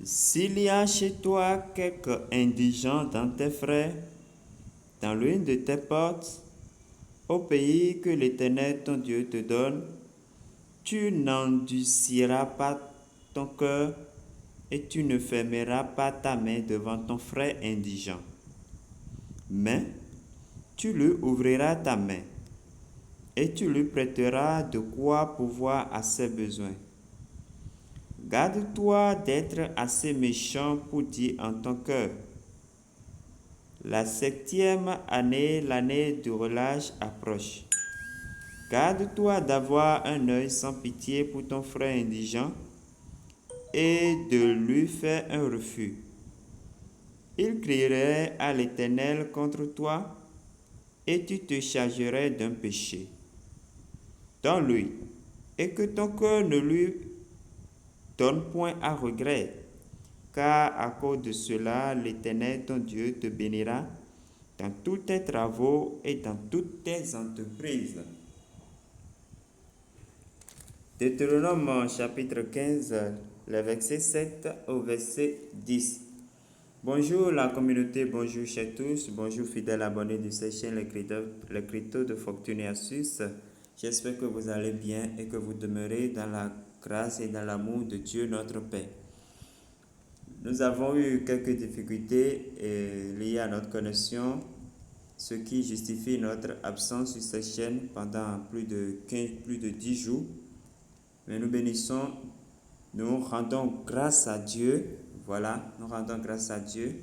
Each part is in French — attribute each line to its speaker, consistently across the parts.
Speaker 1: S'il y a chez toi quelque indigent dans tes frais, dans l'une de tes portes, au pays que l'Éternel ton Dieu te donne, tu n'endurciras pas ton cœur et tu ne fermeras pas ta main devant ton frère indigent. Mais tu lui ouvriras ta main et tu lui prêteras de quoi pourvoir à ses besoins. Garde-toi d'être assez méchant pour dire en ton cœur: la 7e année, l'année du relâche, approche. Garde-toi d'avoir un œil sans pitié pour ton frère indigent et de lui faire un refus. Il crierait à l'Éternel contre toi et tu te chargerais d'un péché. Donne-lui et que ton cœur ne lui donne point à regret, car à cause de cela, l'Éternel ton Dieu te bénira dans tous tes travaux et dans toutes tes entreprises. Deutéronome chapitre 15, le verset 7 au verset 10. Bonjour la communauté, bonjour chez tous, bonjour fidèles abonnés de cette chaîne, les cryptos de Fortune et Astuces. J'espère que vous allez bien et que vous demeurez dans la grâce et dans l'amour de Dieu notre Père. Nous avons eu quelques difficultés liées à notre connexion, ce qui justifie notre absence sur cette chaîne pendant plus de 10 jours. Mais nous bénissons, nous rendons grâce à Dieu, nous rendons grâce à Dieu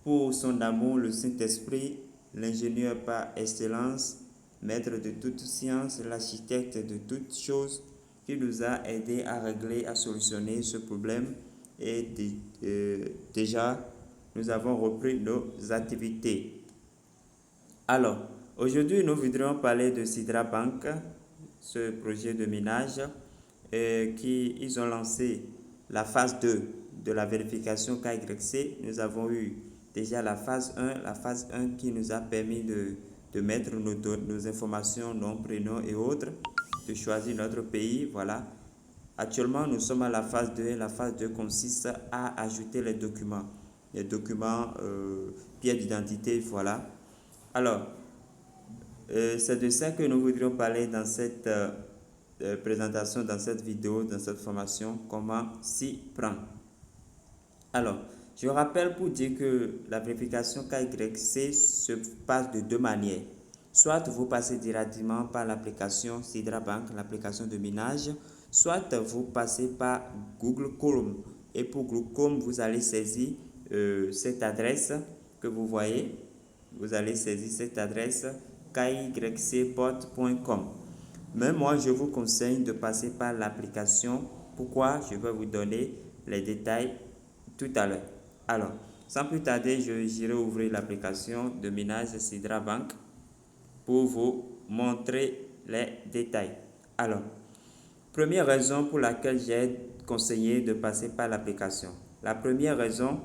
Speaker 1: pour son amour, le Saint-Esprit, l'ingénieur par excellence, maître de toute science, l'architecte de toutes choses, qui nous a aidés à régler, à solutionner ce problème. Et déjà, nous avons repris nos activités. Alors, aujourd'hui, nous voudrions parler de Sidra Bank, ce projet de minage, ils ont lancé la phase 2 de la vérification KYC. Nous avons eu déjà la phase 1 qui nous a permis de mettre nos informations, nom, prénom et autres, de choisir notre pays, voilà. Actuellement, nous sommes à la phase 2. La phase 2 consiste à ajouter les documents, pièces d'identité, voilà. Alors, c'est de ça que nous voudrions parler dans cette présentation, dans cette vidéo, dans cette formation, comment s'y prendre. Alors, je rappelle pour dire que la vérification KYC se passe de deux manières. Soit vous passez directement par l'application Sidra Bank, l'application de minage, soit vous passez par Google Chrome. Et pour Google Chrome, vous allez saisir cette adresse que vous voyez. Vous allez saisir cette adresse kycport.com. Mais moi, je vous conseille de passer par l'application. Pourquoi? Je vais vous donner les détails tout à l'heure. Alors, sans plus tarder, j'irai ouvrir l'application de minage Sidra Bank pour vous montrer les détails. Alors, première raison pour laquelle j'ai conseillé de passer par l'application. La première raison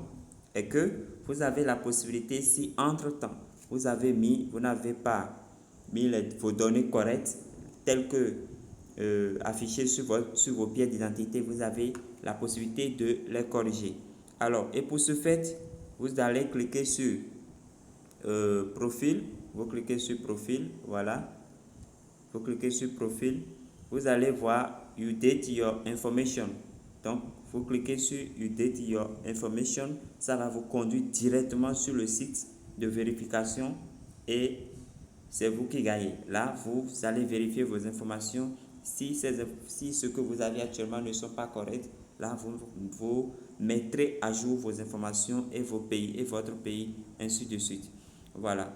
Speaker 1: est que vous avez la possibilité, si entre-temps, vous n'avez pas mis vos données correctes, telles que affichées sur vos pièces d'identité, vous avez la possibilité de les corriger. Alors, et pour ce fait, vous allez cliquer sur profil, vous cliquez sur profil, voilà. Vous cliquez sur profil, vous allez voir You Date Your Information. Donc, vous cliquez sur You Date Your Information, ça va vous conduire directement sur le site de vérification et c'est vous qui gagnez. Là, vous allez vérifier vos informations. Si ce que vous avez actuellement ne sont pas corrects, là, vous mettrez à jour vos informations et vos pays et votre pays, ainsi de suite. Voilà.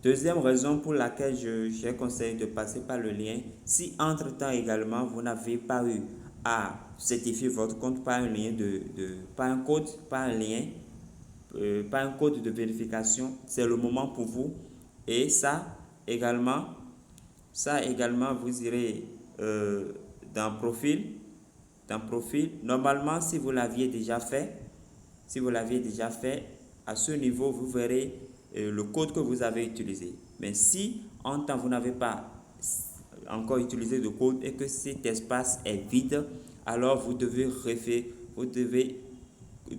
Speaker 1: Deuxième raison pour laquelle je conseille de passer par le lien, si entre-temps également vous n'avez pas eu à certifier votre compte par un lien pas un code de vérification, c'est le moment pour vous. Et ça également vous irez dans profil. Normalement, si vous l'aviez déjà fait, à ce niveau, vous verrez le code que vous avez utilisé. Mais si en temps vous n'avez pas encore utiliser de code et que cet espace est vide, alors vous devez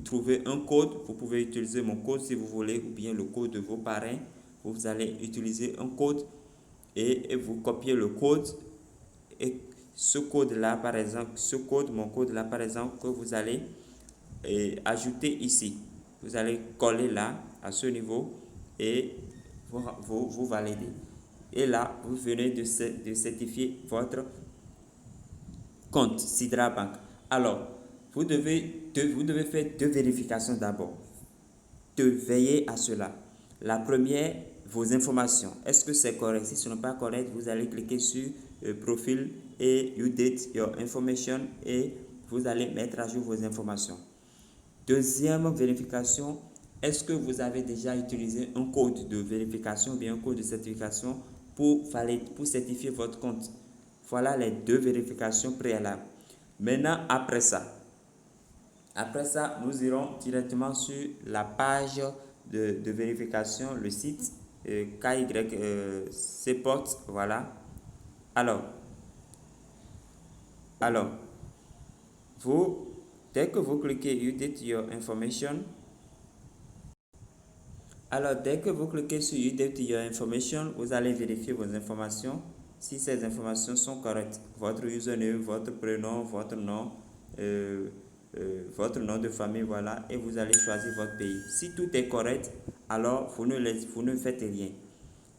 Speaker 1: trouver un code. Vous pouvez utiliser mon code si vous voulez ou bien le code de vos parrains. Vous allez utiliser un code et vous copiez le code et ce code là par exemple, mon code là par exemple que vous allez ajouter ici. Vous allez coller là à ce niveau et vous validez. Et là, vous venez de certifier votre compte Sidra Bank. Alors, vous devez faire deux vérifications d'abord. Veillez à cela. La première, vos informations. Est-ce que c'est correct? Si ce n'est pas correct, vous allez cliquer sur profil et you date your information et vous allez mettre à jour vos informations. Deuxième vérification, est-ce que vous avez déjà utilisé un code de vérification ou bien un code de certification pour certifier votre compte? Voilà les deux vérifications préalables. Maintenant, après ça, nous irons directement sur la page de vérification, le site KYCport. Voilà. Alors, dès que vous cliquez You did your information, sur You did your information, vous allez vérifier vos informations si ces informations sont correctes. Votre username, votre prénom, votre nom de famille, voilà, et vous allez choisir votre pays. Si tout est correct, alors vous ne faites rien.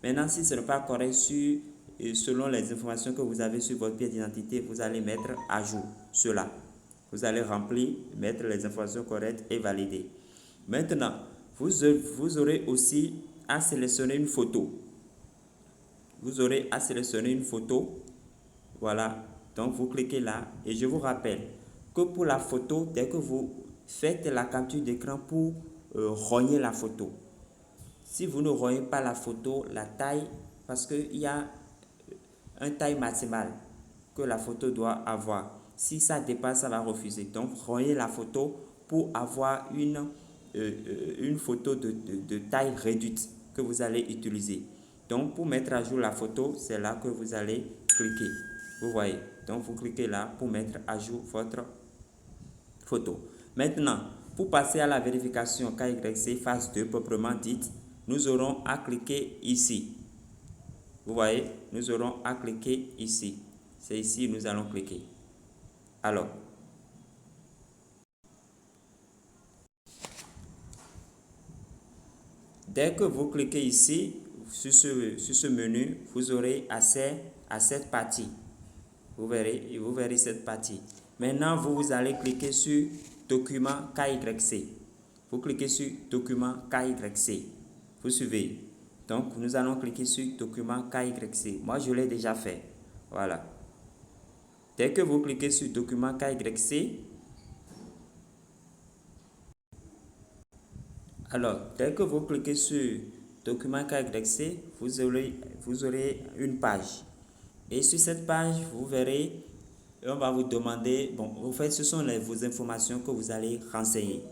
Speaker 1: Maintenant, si ce n'est pas correct, selon les informations que vous avez sur votre pièce d'identité, vous allez mettre à jour cela. Vous allez remplir, mettre les informations correctes et valider. Maintenant, vous aurez aussi à sélectionner une photo. Voilà. Donc, vous cliquez là et je vous rappelle que pour la photo, dès que vous faites la capture d'écran pour rogner la photo, si vous ne rognez pas la photo, la taille, parce qu'il y a un taille maximale que la photo doit avoir. Si ça dépasse, ça va refuser. Donc, rognez la photo pour avoir une photo de taille réduite que vous allez utiliser. Donc, pour mettre à jour la photo, c'est là que vous allez cliquer. Vous voyez. Donc, vous cliquez là pour mettre à jour votre photo. Maintenant, pour passer à la vérification KYC phase 2 proprement dite, nous aurons à cliquer ici. Vous voyez, nous aurons à cliquer ici. C'est ici nous allons cliquer. Alors, dès que vous cliquez ici, sur ce menu, vous aurez accès à cette partie. Vous verrez cette partie. Maintenant, vous allez cliquer sur document KYC. Vous cliquez sur document KYC. Vous suivez. Donc, nous allons cliquer sur document KYC. Moi, je l'ai déjà fait. Voilà. Dès que vous cliquez sur document KYC, dès que vous cliquez sur document KYC, vous aurez une page. Et sur cette page, vous verrez, on va vous demander, en fait, ce sont vos informations que vous allez renseigner.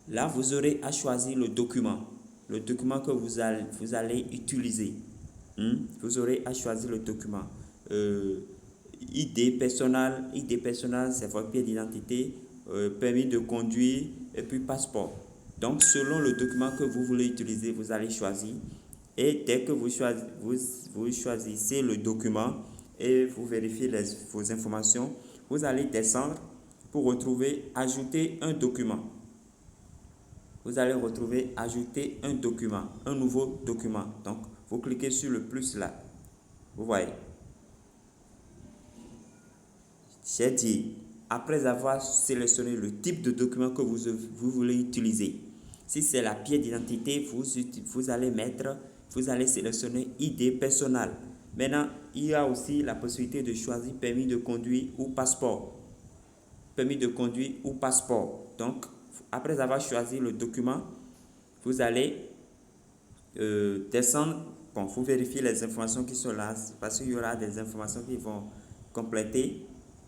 Speaker 1: Là, vous aurez à choisir le document que vous allez utiliser. Vous aurez à choisir le document. ID personnel, c'est votre pièce d'identité, permis de conduire et puis passeport. Donc, selon le document que vous voulez utiliser, vous allez choisir. Et dès que vous choisissez le document et vous vérifiez vos informations, vous allez descendre pour retrouver ajouter un document. Vous allez retrouver ajouter un document, un nouveau document. Donc, vous cliquez sur le plus là. Vous voyez. J'ai dit, après avoir sélectionné le type de document que vous voulez utiliser, si c'est la pièce d'identité, vous allez sélectionner ID personnel. Maintenant, il y a aussi la possibilité de choisir permis de conduire ou passeport. Donc, après avoir choisi le document, vous allez descendre. Bon, vous vérifiez les informations qui sont là parce qu'il y aura des informations qui vont compléter,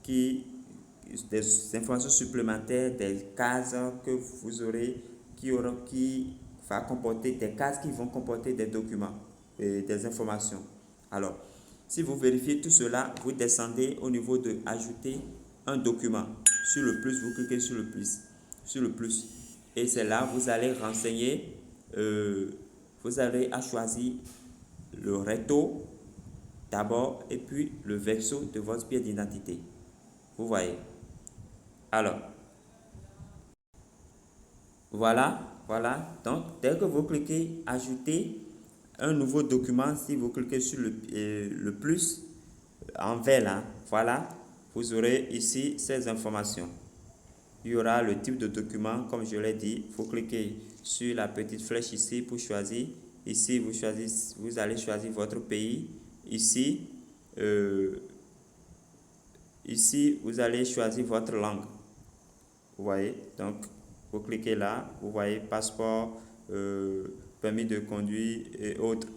Speaker 1: des informations supplémentaires, des cases que vous aurez qui va comporter des cases qui vont comporter des documents et des informations. Alors, Si vous vérifiez tout cela, vous descendez au niveau de ajouter un document. Sur le plus, vous cliquez sur le plus. Sur le plus. Et c'est là, vous allez renseigner, vous allez à choisir le recto d'abord et puis le verso de votre pièce d'identité. Vous voyez. Alors, voilà. Donc, dès que vous cliquez ajouter un nouveau document, si vous cliquez sur le plus en vert là, voilà, vous aurez ici ces informations. Il y aura le type de document, comme je l'ai dit. Vous cliquez sur la petite flèche ici pour choisir. Ici, vous allez choisir votre pays. Ici, vous allez choisir votre langue. Vous voyez, donc vous cliquez là, vous voyez passeport, permis de conduire et autres.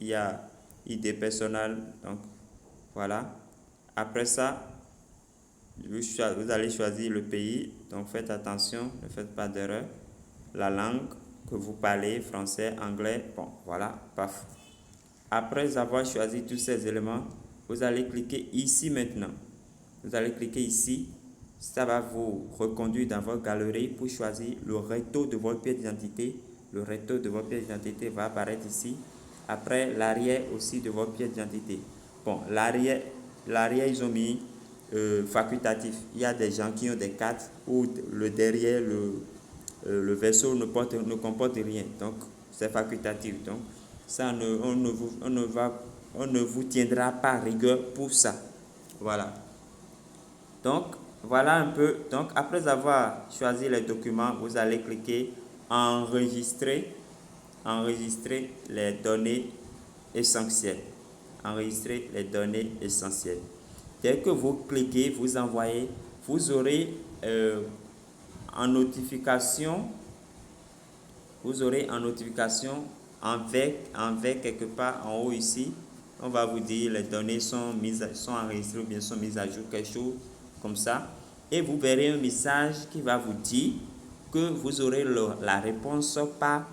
Speaker 1: Il y a ID personnel, donc voilà. Après ça, vous allez choisir le pays, donc faites attention, ne faites pas d'erreur. La langue que vous parlez, français, anglais, bon voilà, paf. Après avoir choisi tous ces éléments, vous allez cliquer ici maintenant. Vous allez cliquer ici, ça va vous reconduire dans votre galerie pour choisir le recto de votre pièce d'identité. Le recto de votre pièce d'identité va apparaître ici. Après, l'arrière aussi de votre pièce d'identité. Bon, l'arrière, ils ont mis facultatif. Il y a des gens qui ont des cartes où le derrière, le verso ne comporte rien. Donc, c'est facultatif. Donc, ça on ne vous tiendra pas rigueur pour ça. Voilà. Donc, voilà un peu. Donc, après avoir choisi les documents, vous allez cliquer enregistrer les données essentielles. Enregistrer les données essentielles. Dès que vous cliquez, vous envoyez, vous aurez en notification, en vert quelque part en haut ici. On va vous dire les données sont enregistrées ou bien sont mises à jour, quelque chose comme ça. Et vous verrez un message qui va vous dire que vous aurez la réponse par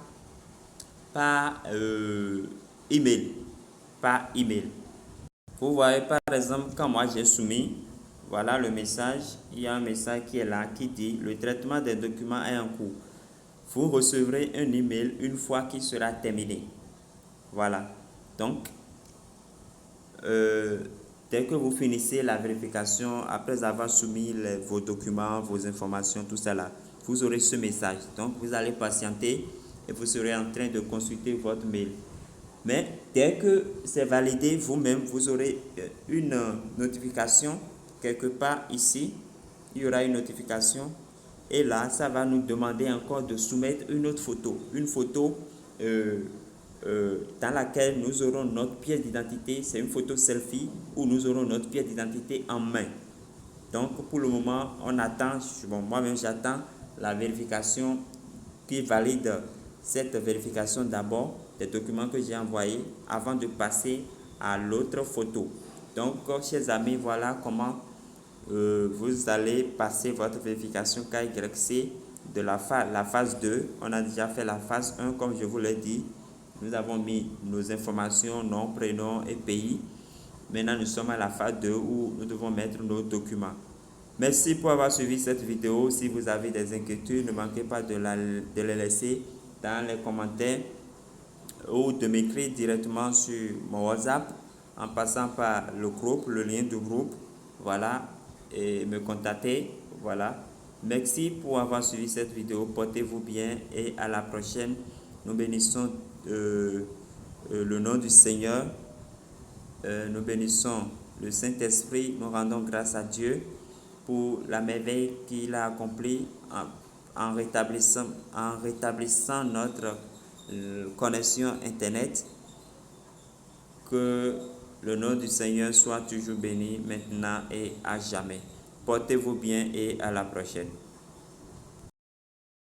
Speaker 1: email. Par email. Vous voyez par exemple quand moi j'ai soumis, voilà le message. Il y a un message qui est là qui dit le traitement des documents est en cours. Vous recevrez un email une fois qu'il sera terminé. Voilà. Donc, dès que vous finissez la vérification, après avoir soumis vos documents, vos informations, tout ça là, vous aurez ce message. Donc, vous allez patienter et vous serez en train de consulter votre mail. Mais dès que c'est validé vous-même, vous aurez une notification quelque part ici. Il y aura une notification. Et là, ça va nous demander encore de soumettre une autre photo. Une photo dans laquelle nous aurons notre pièce d'identité. C'est une photo selfie où nous aurons notre pièce d'identité en main. Donc, pour le moment, on attend, moi-même j'attends la vérification qui valide cette vérification d'abord des documents que j'ai envoyés avant de passer à l'autre photo. Donc, chers amis, voilà comment vous allez passer votre vérification KYC de la phase 2. On a déjà fait la phase 1 comme je vous l'ai dit. Nous avons mis nos informations, nom, prénom et pays. Maintenant, nous sommes à la phase 2 où nous devons mettre nos documents. Merci pour avoir suivi cette vidéo. Si vous avez des inquiétudes, ne manquez pas de les laisser dans les commentaires ou de m'écrire directement sur mon WhatsApp en passant par le groupe, le lien du groupe. Voilà, et me contacter. Voilà. Merci pour avoir suivi cette vidéo. Portez-vous bien et à la prochaine. Nous bénissons le nom du Seigneur. Nous bénissons le Saint-Esprit. Nous rendons grâce à Dieu pour la merveille qu'il a accomplie en rétablissant notre connexion Internet. Que le nom du Seigneur soit toujours béni maintenant et à jamais. Portez-vous bien et à la prochaine.